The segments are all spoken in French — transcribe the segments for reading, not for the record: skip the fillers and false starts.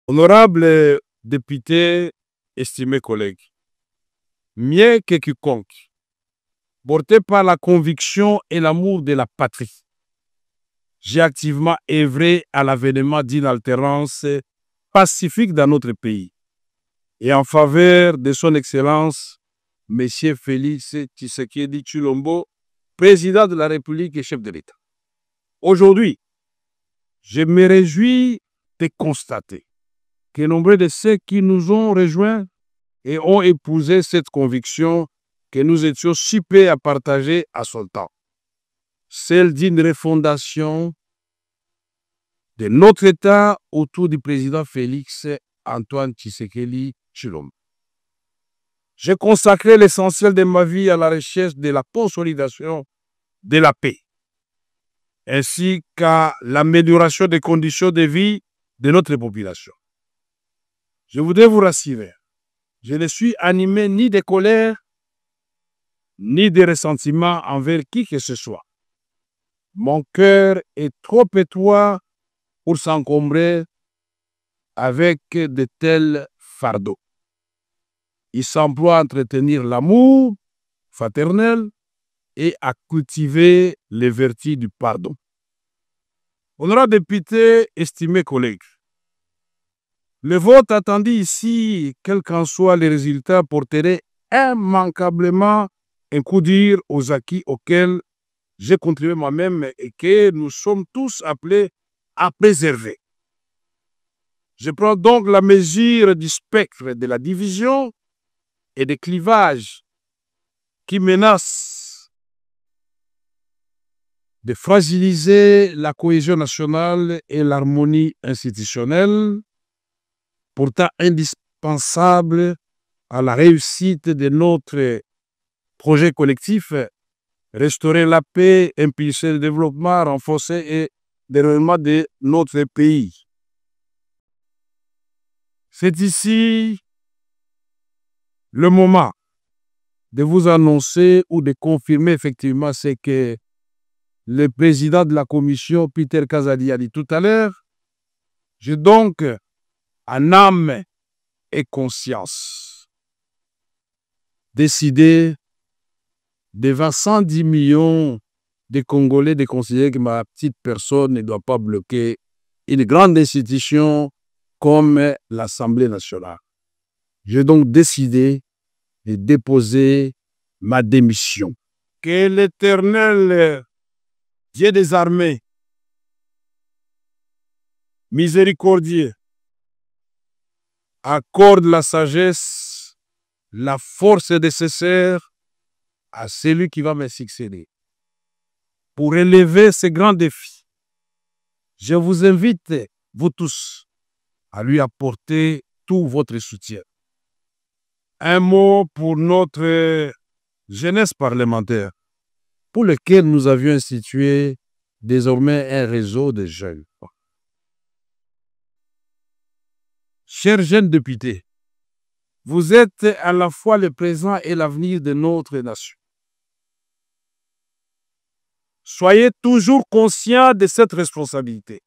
Honorables députés, estimés collègues, mieux que quiconque, porté par la conviction et l'amour de la patrie, j'ai activement œuvré à l'avènement d'une alternance pacifique dans notre pays et en faveur de son Excellence, M. Félix Tshisekedi Tshilombo, président de la République et chef de l'État. Aujourd'hui, je me réjouis de constater que nombreux de ceux qui nous ont rejoints et ont épousé cette conviction que nous étions si prêts à partager à son temps, celle d'une refondation de notre État autour du président Félix Antoine Tshisekedi Tshilombo. J'ai consacré l'essentiel de ma vie à la recherche de la consolidation de la paix, ainsi qu'à l'amélioration des conditions de vie de notre population. Je voudrais vous rassurer, je ne suis animé ni de colère, ni de ressentiment envers qui que ce soit. Mon cœur est trop étroit pour s'encombrer avec de tels fardeaux. Il s'emploie à entretenir l'amour fraternel et à cultiver les vertus du pardon. Honorables députés, estimés collègues, le vote attendu ici, quels qu'en soient les résultats, porterait immanquablement un coup dur aux acquis auxquels j'ai contribué moi-même et que nous sommes tous appelés à préserver. Je prends donc la mesure du spectre de la division et des clivages qui menacent de fragiliser la cohésion nationale et l'harmonie institutionnelle, pourtant indispensable à la réussite de notre projet collectif, restaurer la paix, impulser le développement, renforcer et le développement de notre pays. C'est ici le moment de vous annoncer ou de confirmer effectivement ce que le président de la commission, Peter Kazadi, a dit tout à l'heure. J'ai donc, en âme et conscience, décidé devant 110 millions de Congolais de considérer que ma petite personne ne doit pas bloquer une grande institution comme l'Assemblée nationale. J'ai donc décidé de déposer ma démission. Que l'Éternel Dieu des armées, miséricordieux, accorde la sagesse, la force nécessaire à celui qui va me succéder. Pour relever ces grands défis, je vous invite, vous tous, à lui apporter tout votre soutien. Un mot pour notre jeunesse parlementaire, pour lequel nous avions institué désormais un réseau de jeunes. Chers jeunes députés, vous êtes à la fois le présent et l'avenir de notre nation. Soyez toujours conscients de cette responsabilité.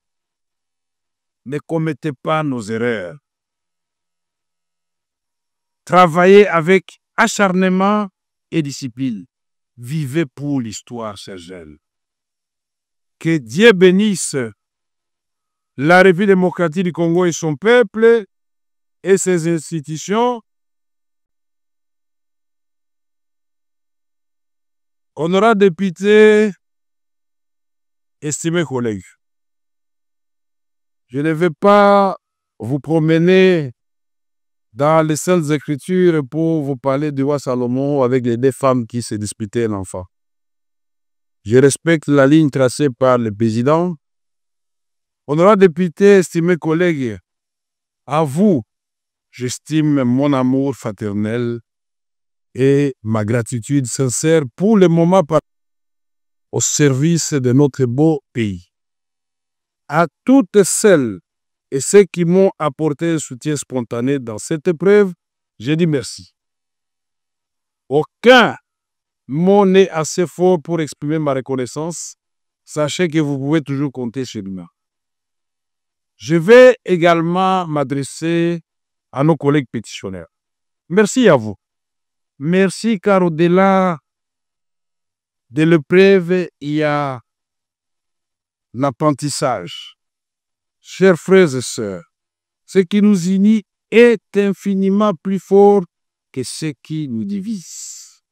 Ne commettez pas nos erreurs. Travaillez avec acharnement et discipline. Vivez pour l'histoire, chers jeunes. Que Dieu bénisse la République démocratique du Congo et son peuple et ses institutions. Honorables députés, estimés collègues, je ne vais pas vous promener dans les Saintes Écritures pour vous parler du roi Salomon avec les deux femmes qui se disputaient l'enfant. Je respecte la ligne tracée par le président. Honorables députés, estimés collègues, à vous, j'estime mon amour fraternel et ma gratitude sincère pour le moment au service de notre beau pays. À toutes celles et ceux qui m'ont apporté un soutien spontané dans cette épreuve, je dis merci. Aucun mot n'est assez fort pour exprimer ma reconnaissance. Sachez que vous pouvez toujours compter sur moi. Je vais également m'adresser à nos collègues pétitionnaires. Merci à vous. Merci car au-delà de l'épreuve, il y a l'apprentissage. Chers frères et sœurs, ce qui nous unit est infiniment plus fort que ce qui nous divise.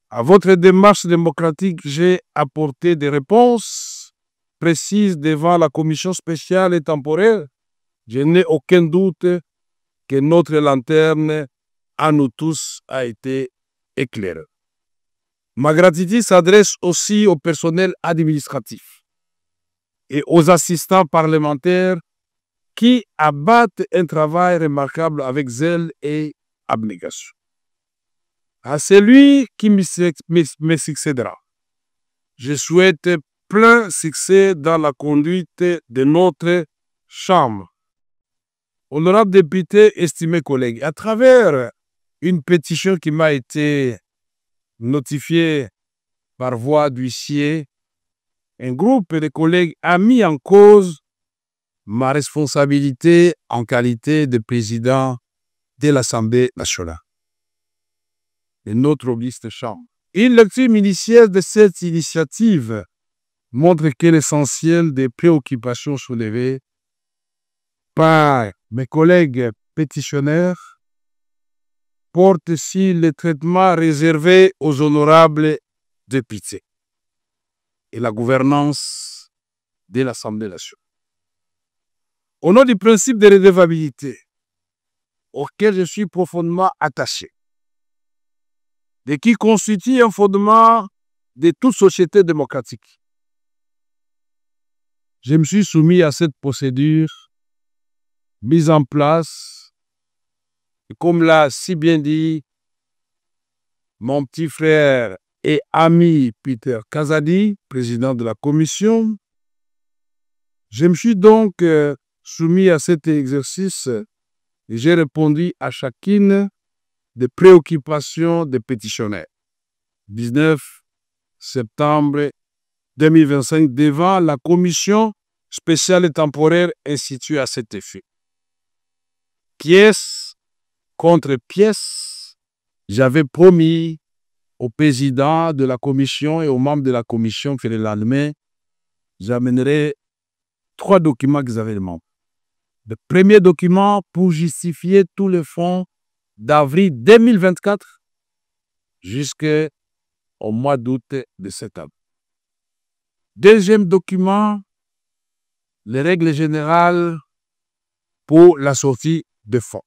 À votre démarche démocratique, j'ai apporté des réponses précises devant la commission spéciale et temporaire. Je n'ai aucun doute que notre lanterne à nous tous a été éclairée. Ma gratitude s'adresse aussi au personnel administratif et aux assistants parlementaires qui abattent un travail remarquable avec zèle et abnégation. À celui qui me succédera, je souhaite plein succès dans la conduite de notre Chambre. Honorable député, estimés collègues, à travers une pétition qui m'a été notifiée par voie d'huissier, un groupe de collègues a mis en cause ma responsabilité en qualité de président de l'Assemblée nationale et notre auguste chambre. Une lecture minutieuse de cette initiative montre que l'essentiel des préoccupations soulevées par mes collègues pétitionnaires porte sur le traitement réservé aux honorables députés et la gouvernance de l'Assemblée nationale. Au nom du principe de redevabilité, auquel je suis profondément attaché, et qui constitue un fondement de toute société démocratique, je me suis soumis à cette procédure mise en place, et comme l'a si bien dit mon petit frère et ami Peter Kazadi, président de la commission, je me suis donc soumis à cet exercice et j'ai répondu à chacune des préoccupations des pétitionnaires. 19 septembre 2025, devant la commission spéciale et temporaire instituée à cet effet. Pièce contre pièce, j'avais promis au président de la commission et aux membres de la commission que le lendemain, j'amènerai 3 documents qu'ils avaient demandé. Le premier document pour justifier tous les fonds d'avril 2024 jusqu'au mois d'août de cette année. Deuxième document, les règles générales pour la sortie de fonds.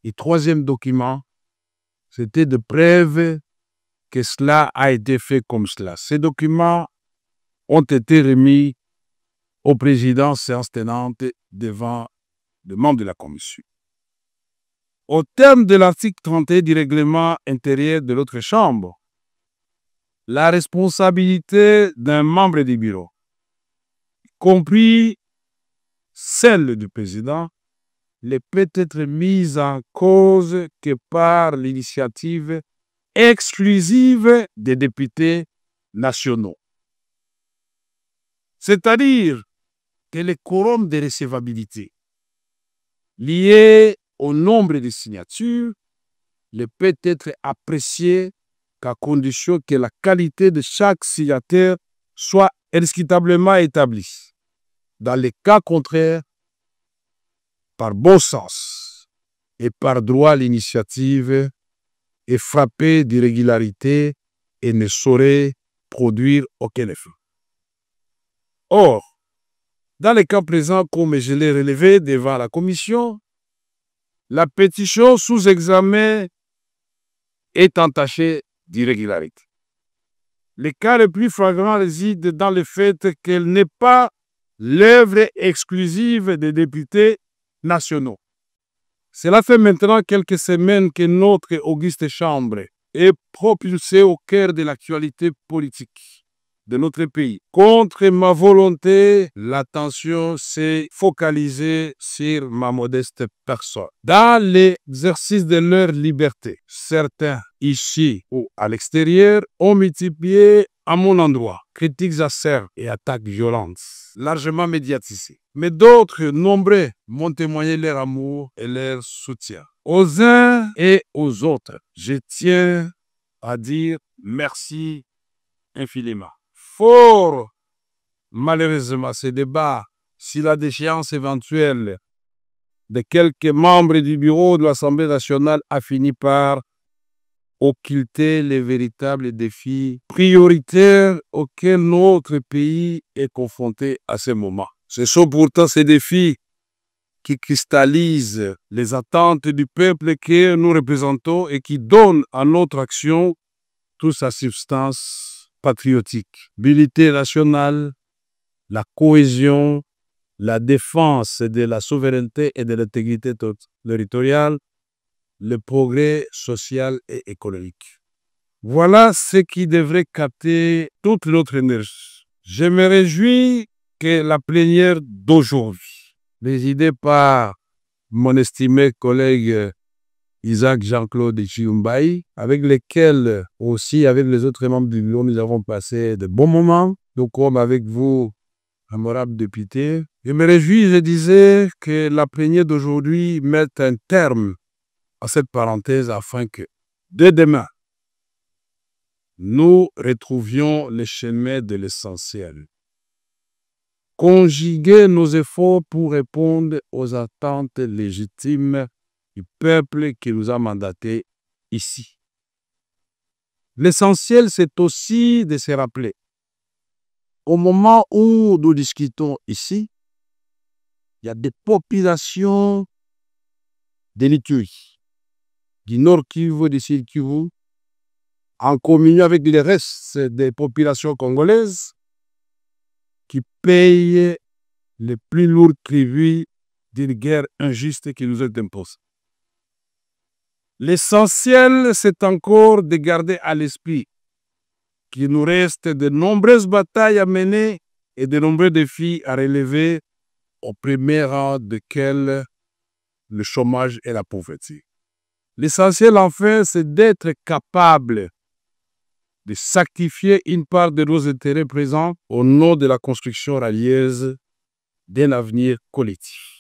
Et troisième document, c'était de preuve que cela a été fait comme cela. Ces documents ont été remis au président séance tenante devant les membres de la commission. Au terme de l'article 31 du règlement intérieur de l'autre chambre, la responsabilité d'un membre du bureau, y compris celle du président, ne peut être mise en cause que par l'initiative exclusive des députés nationaux. C'est-à-dire que le quorum de recevabilité lié au nombre de signatures ne peut être apprécié qu'à condition que la qualité de chaque signataire soit indiscutablement établie. Dans les cas contraires, par bon sens et par droit, l'initiative est frappée d'irrégularité et ne saurait produire aucun effet. Or, dans le cas présent, comme je l'ai relevé devant la commission, la pétition sous examen est entachée d'irrégularité. Le cas le plus flagrant réside dans le fait qu'elle n'est pas l'œuvre exclusive des députés nationaux. Cela fait maintenant quelques semaines que notre auguste chambre est propulsée au cœur de l'actualité politique de notre pays. Contre ma volonté, l'attention s'est focalisée sur ma modeste personne. Dans l'exercice de leur liberté, certains, ici ou à l'extérieur, ont multiplié à mon endroit critiques acerbes et attaques violentes, largement médiatisées. Mais d'autres, nombreux, m'ont témoigné leur amour et leur soutien. Aux uns et aux autres, je tiens à dire merci infiniment. Fort malheureusement, ce débat sur la déchéance éventuelle de quelques membres du bureau de l'Assemblée nationale a fini par occulter les véritables défis prioritaires auxquels notre pays est confronté à ce moment. Ce sont pourtant ces défis qui cristallisent les attentes du peuple que nous représentons et qui donnent à notre action toute sa substance patriotique. L'unité nationale, la cohésion, la défense de la souveraineté et de l'intégrité territoriale, le progrès social et économique. Voilà ce qui devrait capter toute notre énergie. Je me réjouis que la plénière d'aujourd'hui, présidée par mon estimé collègue Isaac Jean-Claude Chiumbaï, avec lesquels aussi, avec les autres membres du bureau, nous avons passé de bons moments, tout comme avec vous, honorable député. Je me réjouis, je disais, que la plénière d'aujourd'hui mette un terme à cette parenthèse afin que, dès demain, nous retrouvions le chemin de l'essentiel. Conjuguer nos efforts pour répondre aux attentes légitimes du peuple qui nous a mandatés ici. L'essentiel, c'est aussi de se rappeler, au moment où nous discutons ici, il y a des populations de l'Ituri, du Nord Kivu, du Sud Kivu, en communion avec le reste des populations congolaises, qui payent le plus lourd tribut d'une guerre injuste qui nous est imposée. L'essentiel, c'est encore de garder à l'esprit qu'il nous reste de nombreuses batailles à mener et de nombreux défis à relever, au premier rang desquels le chômage et la pauvreté. L'essentiel, enfin, c'est d'être capable de sacrifier une part de nos intérêts présents au nom de la construction ralieuse d'un avenir collectif.